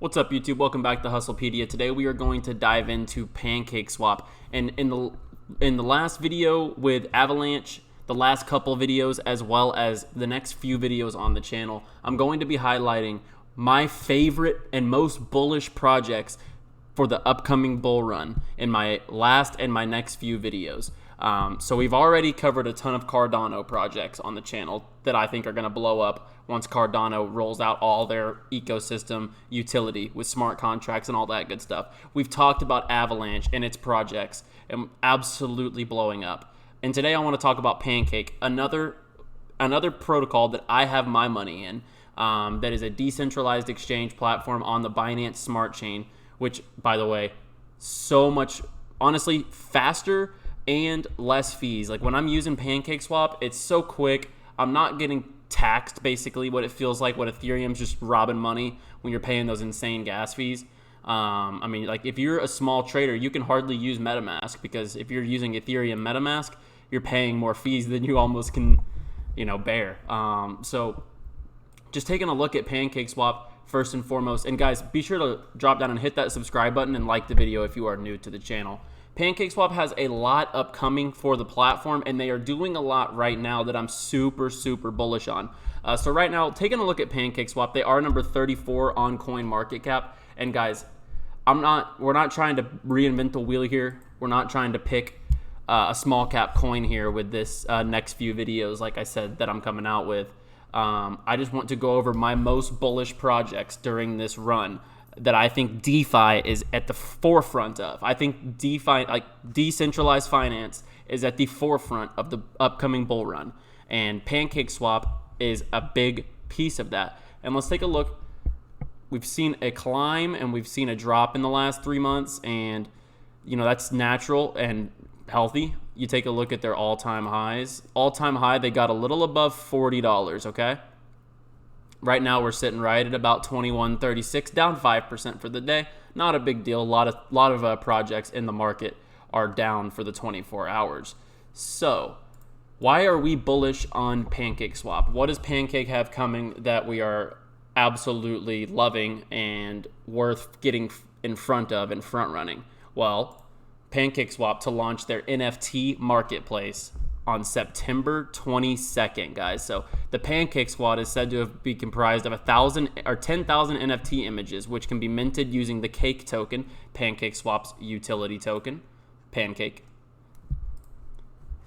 What's up, YouTube? Welcome back to Hustlepedia. Today we are going to dive into PancakeSwap. And in the last video with Avalanche, the last couple videos, as well as the next few videos on the channel, I'm going to be highlighting my favorite and most bullish projects for the upcoming bull run in my last and my next few videos. So we've already covered a ton of Cardano projects on the channel that I think are going to blow up once Cardano rolls out all their ecosystem utility with smart contracts and all that good stuff. We've talked about Avalanche and its projects and absolutely blowing up. And today I want to talk about Pancake, another protocol that I have my money in, that is a decentralized exchange platform on the Binance Smart Chain, which, by the way, so much, honestly, faster and less fees. Like when I'm using PancakeSwap, it's so quick. I'm not getting taxed, basically what it feels like, what Ethereum's just robbing money when you're paying those insane gas fees. I mean, like if you're a small trader, you can hardly use MetaMask, because if you're using Ethereum MetaMask, you're paying more fees than you almost can, bear. So just taking a look at PancakeSwap first and foremost. And guys, be sure to drop down and hit that subscribe button and like the video if you are new to the channel. PancakeSwap has a lot upcoming for the platform, and they are doing a lot right now that I'm super bullish on. So right now, taking a look at PancakeSwap, they are number 34 on CoinMarketCap. And guys, we're not trying to reinvent the wheel here. We're not trying to pick a small cap coin here with this next few videos, like I said, that I'm coming out with. I just want to go over my most bullish projects during this run that I think DeFi is at the forefront of. I think DeFi, like decentralized finance, is at the forefront of the upcoming bull run. And PancakeSwap is a big piece of that. And let's take a look. We've seen a climb and we've seen a drop in the last 3 months. And, that's natural and healthy. You take a look at their all-time highs. All-time high, they got a little above $40, okay? Right now, we're sitting right at about 21.36, down 5% for the day. Not a big deal. A lot of projects in the market are down for the 24 hours. So, why are we bullish on PancakeSwap? What does Pancake have coming that we are absolutely loving and worth getting in front of and front running? Well, PancakeSwap to launch their NFT marketplace on September 22nd, guys. So the Pancake Squad is said to be comprised of 10,000 NFT images, which can be minted using the Cake token, PancakeSwap's utility token, Pancake.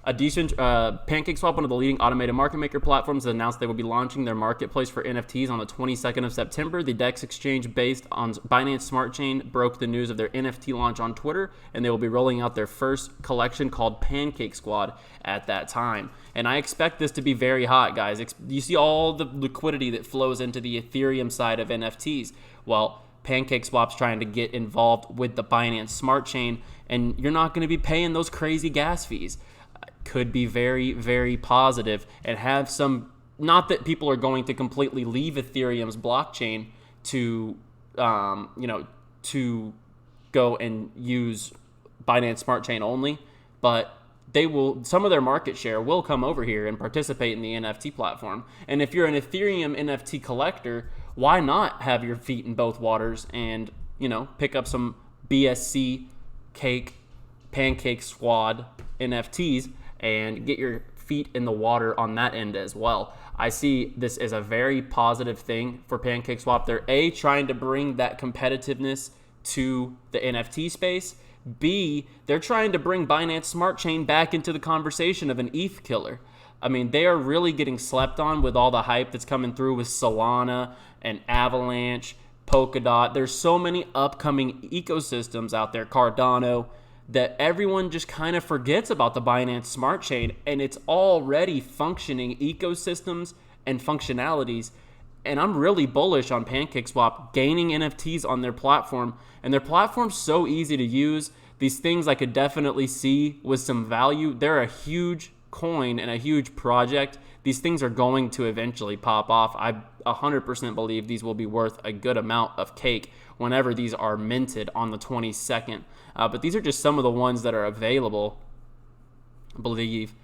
PancakeSwap, one of the leading automated market maker platforms, has announced they will be launching their marketplace for NFTs on the 22nd of September. The DEX exchange based on Binance Smart Chain broke the news of their NFT launch on Twitter, and they will be rolling out their first collection called Pancake Squad at that time. And I expect this to be very hot, guys. You see all the liquidity that flows into the Ethereum side of NFTs. Well, PancakeSwap's trying to get involved with the Binance Smart Chain, and you're not going to be paying those crazy gas fees. Could be very positive and have some, not that people are going to completely leave Ethereum's blockchain to to go and use Binance Smart Chain only, but some of their market share will come over here and participate in the NFT platform. And if you're an Ethereum NFT collector, why not have your feet in both waters and pick up some BSC Cake Pancake Squad NFTs and get your feet in the water on that end as well. I see this as a very positive thing for PancakeSwap. They're trying to bring that competitiveness to the NFT space. B, they're trying to bring Binance Smart Chain back into the conversation of an ETH killer. I mean, they are really getting slept on with all the hype that's coming through with Solana and Avalanche, Polkadot. There's so many upcoming ecosystems out there, Cardano, that everyone just kind of forgets about the Binance Smart Chain, and it's already functioning ecosystems and functionalities. And I'm really bullish on PancakeSwap gaining NFTs on their platform, and their platform's so easy to use. These things I could definitely see with some value. They're a huge coin and a huge project. These things are going to eventually pop off. I 100% believe these will be worth a good amount of cake whenever these are minted on the 22nd. But these are just some of the ones that are available. I believe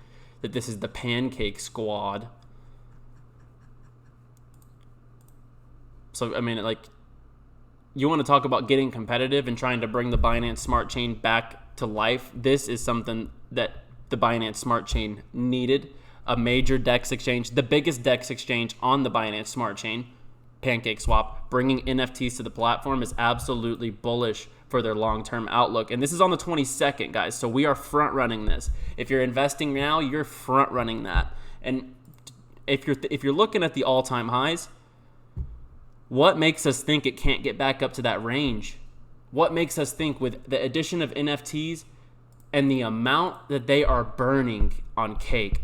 that this is the Pancake Squad. So, I mean, like, you want to talk about getting competitive and trying to bring the Binance Smart Chain back to life. This is something that the Binance Smart Chain needed. A major DEX exchange, the biggest DEX exchange on the Binance Smart Chain, PancakeSwap, bringing NFTs to the platform is absolutely bullish for their long-term outlook. And this is on the 22nd, guys. So we are front-running this. If you're investing now, you're front-running that. And if you're looking at the all-time highs, what makes us think it can't get back up to that range? What makes us think with the addition of NFTs and the amount that they are burning on Cake?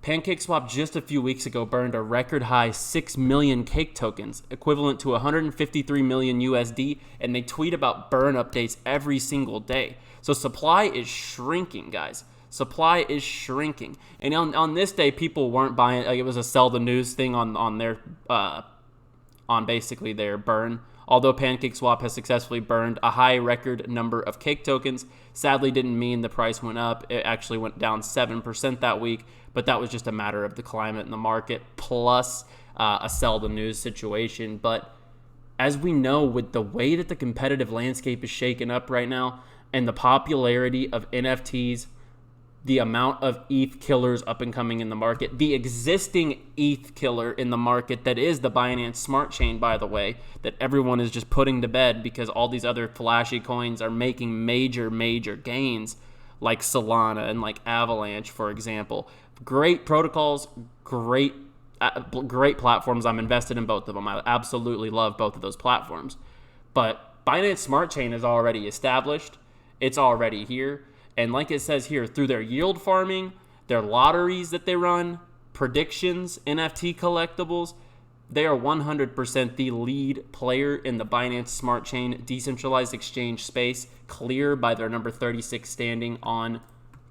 PancakeSwap just a few weeks ago burned a record high 6 million Cake tokens, equivalent to 153 million USD, and they tweet about burn updates every single day. So supply is shrinking, guys. Supply is shrinking. And on this day, people weren't buying. Like, it was a sell the news thing on their on basically their burn. Although PancakeSwap has successfully burned a high record number of Cake tokens, sadly didn't mean the price went up. It actually went down 7% that week, but that was just a matter of the climate in the market plus a sell the news situation. But as we know, with the way that the competitive landscape is shaken up right now and the popularity of NFTs, the amount of ETH killers up and coming in the market, the existing ETH killer in the market that is the Binance Smart Chain, by the way, that everyone is just putting to bed because all these other flashy coins are making major gains, like Solana and like Avalanche, for example. Great protocols, great platforms. I'm invested in both of them. I absolutely love both of those platforms. But Binance Smart Chain is already established. It's already here. And like it says here, through their yield farming, their lotteries that they run, predictions, NFT collectibles, they are 100% the lead player in the Binance Smart Chain decentralized exchange space, clear by their number 36 standing on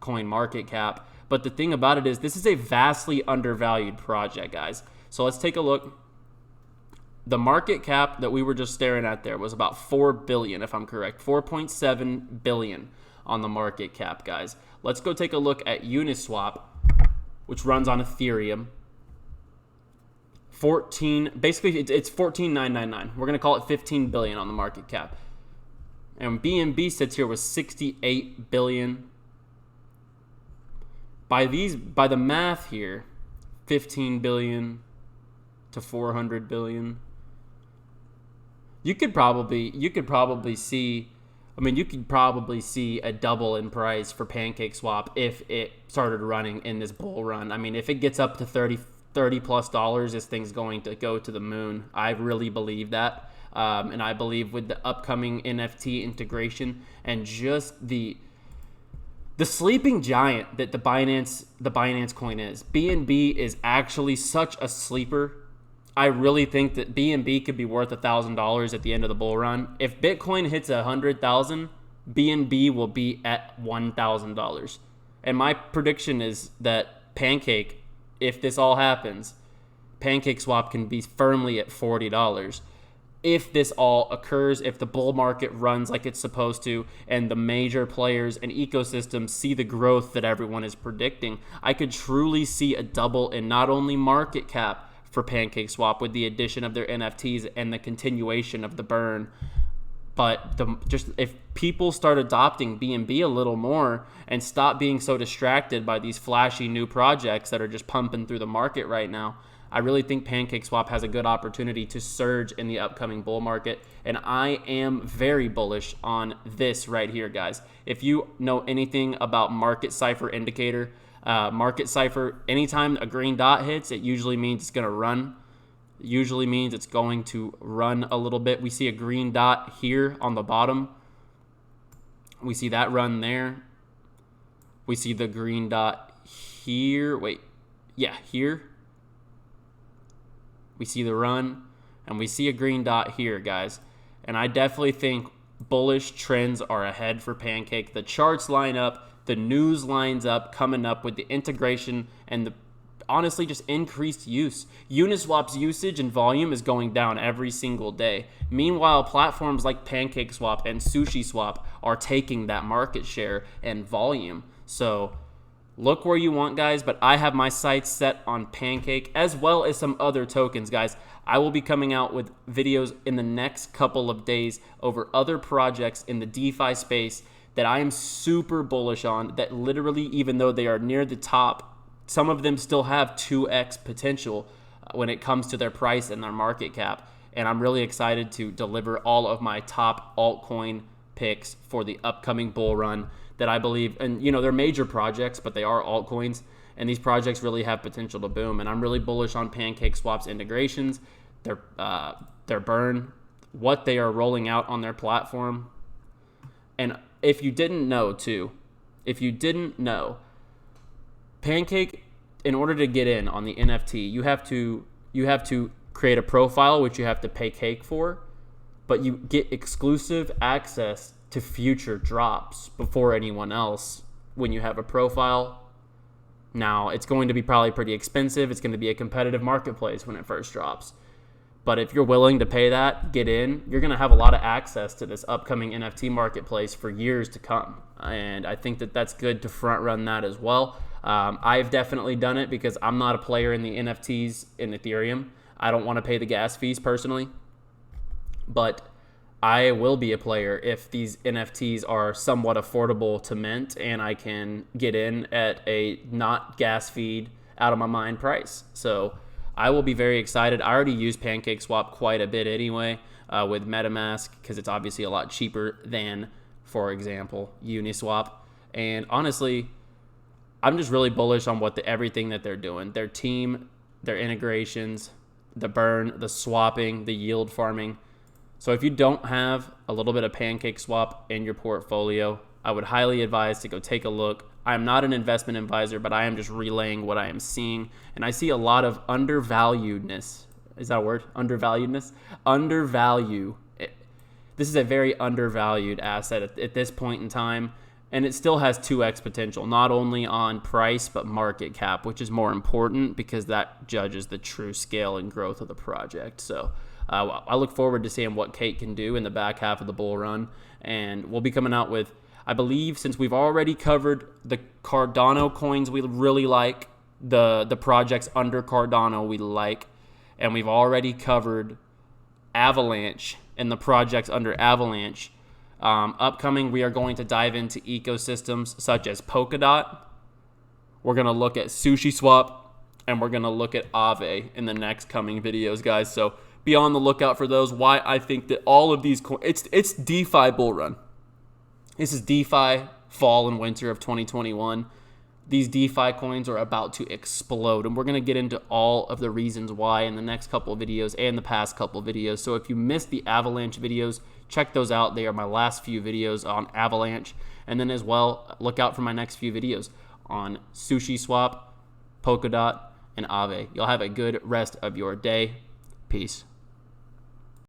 CoinMarketCap. But the thing about it is this is a vastly undervalued project, guys. So let's take a look. The market cap that we were just staring at there was about 4 billion, if I'm correct, 4.7 billion on the market cap, guys. Let's go take a look at Uniswap, which runs on Ethereum. Basically it's 14,999. We're gonna call it 15 billion on the market cap. And BNB sits here with 68 billion. By the math here, 15 billion to 400 billion. You could probably see, you could probably see a double in price for PancakeSwap if it started running in this bull run. I mean, if it gets up to $30 plus, this thing's going to go to the moon. I really believe that. And I believe with the upcoming NFT integration and just the sleeping giant that the Binance coin is. BNB is actually such a sleeper. I really think that BNB could be worth $1,000 at the end of the bull run. If Bitcoin hits 100,000, BNB will be at $1,000. And my prediction is that Pancake, if this all happens, PancakeSwap can be firmly at $40. If this all occurs, if the bull market runs like it's supposed to, and the major players and ecosystems see the growth that everyone is predicting, I could truly see a double in not only market cap for PancakeSwap with the addition of their NFTs and the continuation of the burn, but if people start adopting BNB a little more and stop being so distracted by these flashy new projects that are just pumping through the market right now, I really think PancakeSwap has a good opportunity to surge in the upcoming bull market, and I am very bullish on this right here, guys. If you know anything about market cipher indicator, market cipher, anytime a green dot hits, it usually means it's going to run. It usually means it's going to run a little bit. We see a green dot here on the bottom. We see that run there. We see the green dot here. Here. We see the run, and we see a green dot here, guys. And I definitely think bullish trends are ahead for Pancake. The charts line up, the news lines up, coming up with the integration and the honestly just increased use. Uniswap's usage and volume is going down every single day. Meanwhile, platforms like PancakeSwap and SushiSwap are taking that market share and volume. So look where you want, guys, but I have my sights set on Pancake as well as some other tokens, guys. I will be coming out with videos in the next couple of days over other projects in the DeFi space that I am super bullish on, that literally, even though they are near the top, some of them still have 2x potential when it comes to their price and their market cap. And I'm really excited to deliver all of my top altcoin picks for the upcoming bull run that I believe, and they're major projects, but they are altcoins, and these projects really have potential to boom. And I'm really bullish on PancakeSwap's integrations, their burn, what they are rolling out on their platform. And if you didn't know Pancake, in order to get in on the NFT, you have to create a profile, which you have to pay cake for, but you get exclusive access to future drops before anyone else when you have a profile. Now, it's going to be probably pretty expensive. It's going to be a competitive marketplace when it first drops. But if you're willing to pay that, get in, you're going to have a lot of access to this upcoming NFT marketplace for years to come. And I think that that's good to front run that as well. I've definitely done it because I'm not a player in the NFTs in Ethereum. I don't want to pay the gas fees personally. But I will be a player if these NFTs are somewhat affordable to mint and I can get in at a not gas feed out of my mind price. So I will be very excited. I already use PancakeSwap quite a bit anyway with MetaMask because it's obviously a lot cheaper than, for example, Uniswap. And honestly, I'm just really bullish on everything that they're doing. Their team, their integrations, the burn, the swapping, the yield farming. So if you don't have a little bit of PancakeSwap in your portfolio, I would highly advise to go take a look. I am not an investment advisor, but I am just relaying what I am seeing. And I see a lot of undervaluedness. Is that a word? Undervaluedness? This is a very undervalued asset at this point in time. And it still has 2x potential, not only on price, but market cap, which is more important because that judges the true scale and growth of the project. So I look forward to seeing what Kate can do in the back half of the bull run. And we'll be coming out with, I believe, since we've already covered the Cardano coins we really like, the projects under Cardano we like, and we've already covered Avalanche and the projects under Avalanche. Upcoming, we are going to dive into ecosystems such as Polkadot. We're going to look at SushiSwap, and we're going to look at Aave in the next coming videos, guys. So be on the lookout for those. Why I think that all of these coins, it's DeFi Bull Run. This is DeFi fall and winter of 2021. These DeFi coins are about to explode, and we're going to get into all of the reasons why in the next couple of videos and the past couple of videos. So if you missed the Avalanche videos, check those out. They are my last few videos on Avalanche. And then as well, look out for my next few videos on SushiSwap, Polkadot, and Aave. You'll have a good rest of your day. Peace.